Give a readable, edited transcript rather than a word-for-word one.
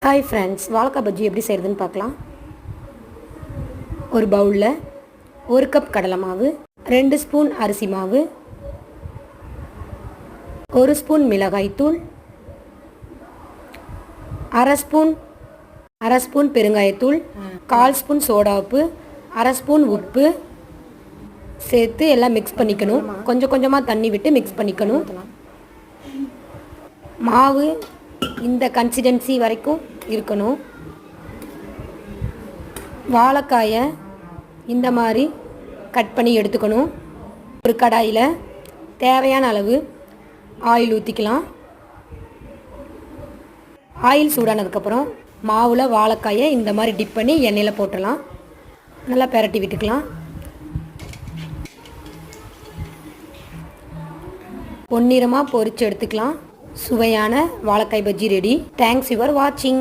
Hi friends, வாழைக்காய் பஜ்ஜி எப்படி செய்கிறதுன்னு பார்க்கலாம். ஒரு பவுலில் 1 கப் கடலை மாவு, 2 ஸ்பூன் அரிசி மாவு, 1 ஸ்பூன் மிளகாய்த்தூள், அரை ஸ்பூன் பெருங்காயத்தூள், 1/4 ஸ்பூன் சோடா உப்பு, அரை ஸ்பூன் உப்பு சேர்த்து எல்லாம் மிக்ஸ் பண்ணிக்கணும். கொஞ்சம் கொஞ்சமாக தண்ணி விட்டு மிக்ஸ் பண்ணிக்கணும். மாவு இந்த கன்சிஸ்டன்சி வரைக்கும் இருக்கணும். வாழைக்காயை இந்த மாதிரி கட் பண்ணி எடுத்துக்கணும். ஒரு கடாயில் தேவையான அளவு ஆயில் ஊற்றிக்கலாம். ஆயில் சூடானதுக்கப்புறம் மாவில் வாழைக்காயை இந்த மாதிரி டிப் பண்ணி எண்ணெயில் போட்டுடலாம். நல்லா பெரட்டி விட்டுக்கலாம். பொன்னிறமாக பொரித்து எடுத்துக்கலாம். சுவையான வாழைக்காய் பஜ்ஜி ரெடி. தேங்க்ஸ் ஃபார் வாட்சிங்.